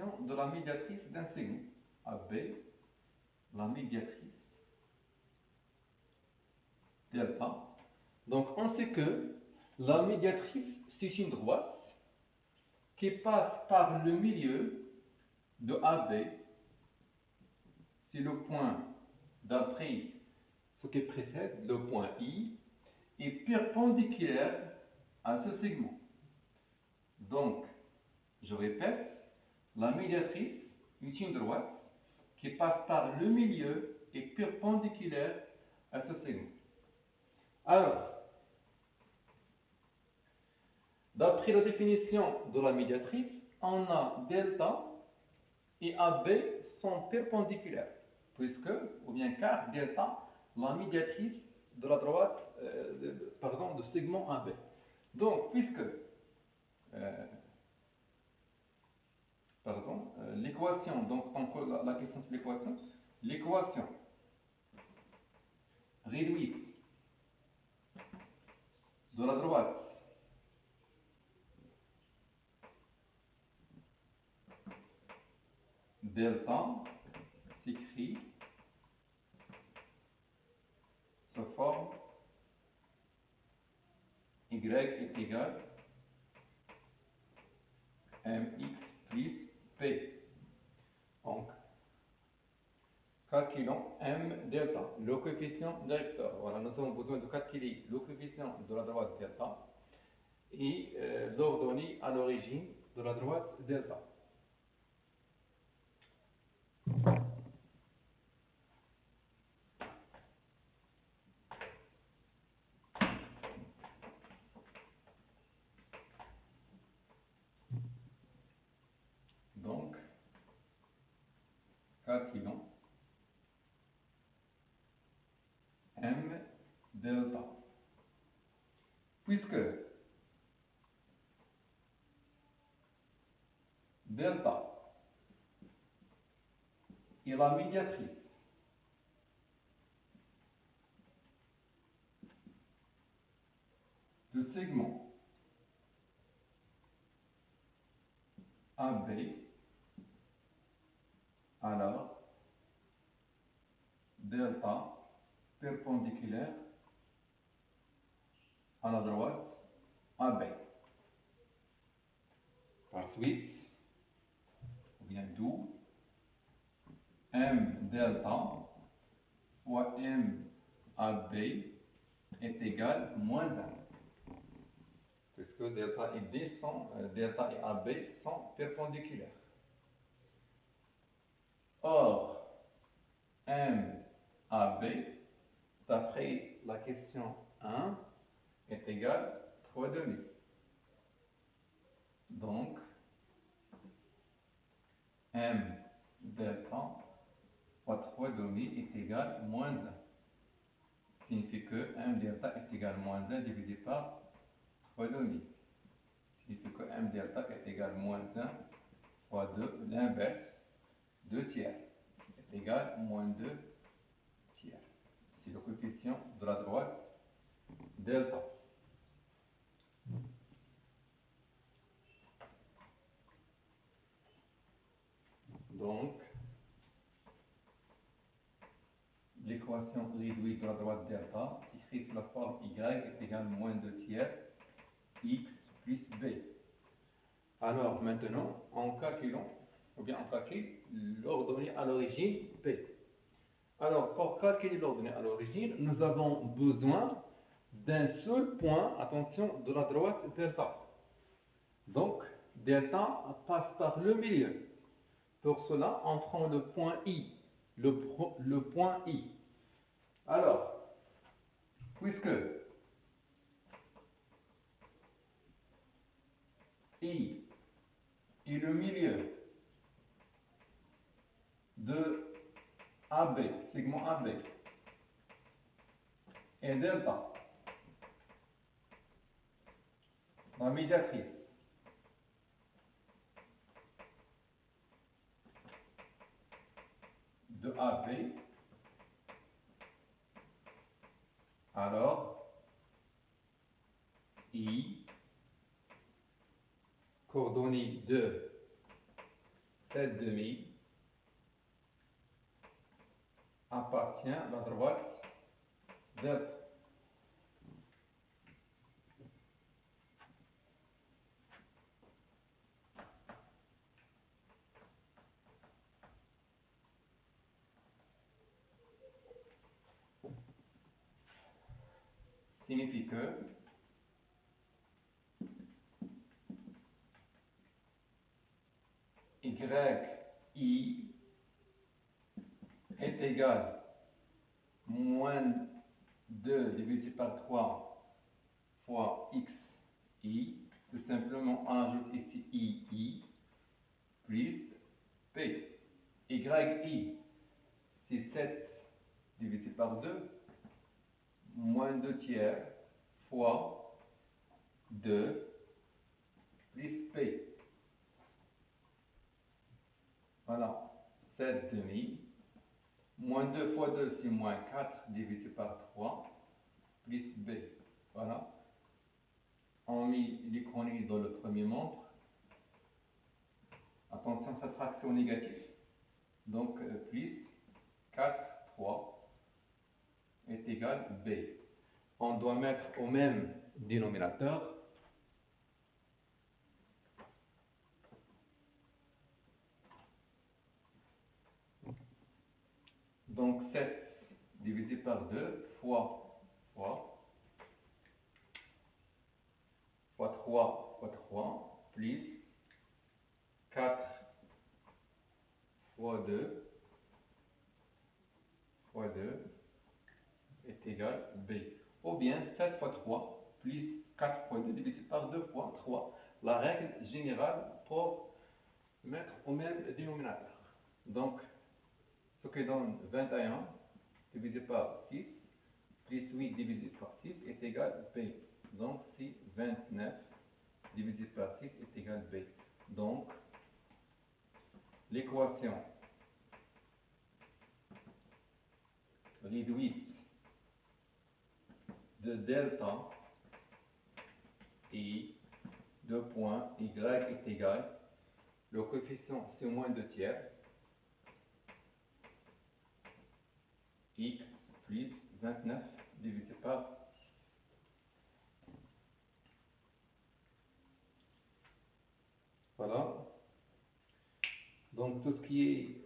définition de la médiatrice d'un segment. AB, la médiatrice delta. Donc on sait que la médiatrice, c'est une droite qui passe par le milieu de AB, c'est le point d'après ce qui précède, le point I, est perpendiculaire à ce segment. Donc, je répète, la médiatrice est une droite qui passe par le milieu et perpendiculaire à ce segment. Alors, d'après la définition de la médiatrice, on a delta et AB sont perpendiculaires, puisque, ou bien car delta, la médiatrice de la droite, de segment AB. Donc, puisque, l'équation, donc on pose la question de l'équation réduite de la droite delta s'écrit sous forme y est égal mx plus p. Donc, calculons m delta, le coefficient directeur. Voilà, nous avons besoin de calculer le coefficient de la droite delta et l'ordonnée à l'origine de la droite delta. Donc, calculons m delta. Puisque delta est la médiatrice de segment AB, alors delta perpendiculaire à la droite AB. Par suite, ou bien d'où m delta fois m AB est égal à moins 1. Puisque delta et B sont, delta et AB sont perpendiculaires. Or, MAB, d'après la question 1, est égal à 3 demi. Donc, M delta fois 3 demi est égal à moins 1. Signifie que M delta est égal à moins 1 divisé par 3 demi. Signifie que M delta est égal à moins 1 fois 2, l'inverse, 2 tiers, est égal à moins 2 tiers. C'est le coefficient de la droite delta. Donc, l'équation réduite de la droite delta s'écrit sous la forme y est égal à moins 2 tiers x plus b. Alors maintenant, en calculant, ou bien on calcule l'ordonnée à l'origine p. Alors, pour calculer l'ordonnée à l'origine, nous avons besoin d'un seul point, attention, de la droite delta. Donc, delta passe par le milieu. Pour cela, on prend le point I. Le point I. Alors, puisque I est le milieu de AB, segment AB, et delta, la médiatrice de AB, alors I, coordonnées de cette demi appartient à la droite delta. Signifie que yi est égal moins 2 divisé par 3 fois xi. Tout simplement, on ajoute ici i plus p. yi, c'est 7 divisé par 2 moins 2 tiers fois 2 plus p. Voilà, 7 demi. Moins 2 fois 2, c'est moins 4 divisé par 3 plus b. Voilà. On met les chroniques dans le premier membre. Attention, cette fraction négative. Donc, plus 4, 3 est égal à b. On doit mettre au même dénominateur. Donc 7 divisé par 2 fois 3 fois 3 plus 4 fois 2 est égal à b. Ou bien 7 fois 3 plus 4 fois 2 divisé par 2 fois 3. La règle générale pour mettre au même dénominateur. Donc, ce qui donne 21 divisé par 6 plus 8 divisé par 6 est égal à b. Donc, si 29 divisé par 6 est égal à b. Donc, l'équation réduite de delta et de point y est égal, le coefficient c'est moins 2 tiers, x plus 29 divisé par 6. Voilà. Donc tout ce qui est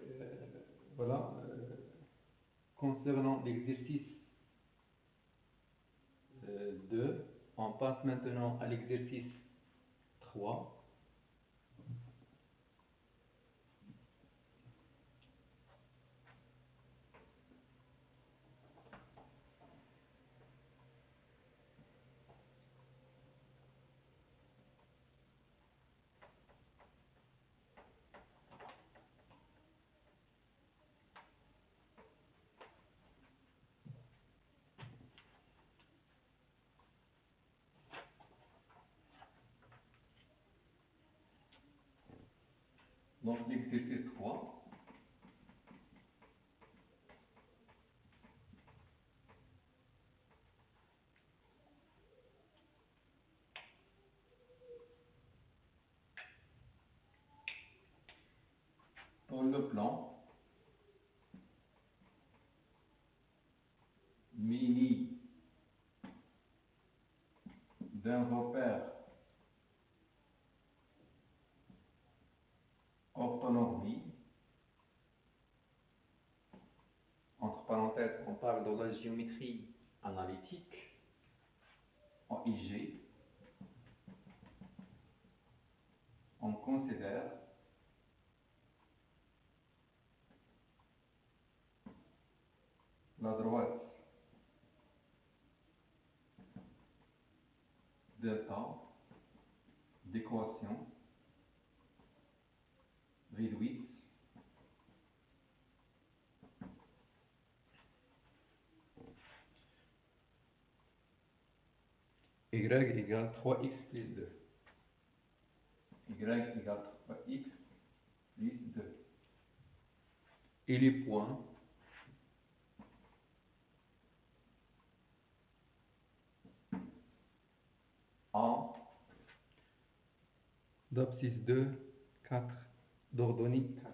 concernant l'exercice 2, on passe maintenant à l'exercice 3. Donc l'exercice 3, pour le plan mini d'un repère orthonormé, entre parenthèses, on parle de la géométrie analytique en IG, on considère la droite delta d'équation réduite y égale 3x plus 2. Y égale 3x plus 2. Et les points A d'abscisse 2, 4 d'ordonnée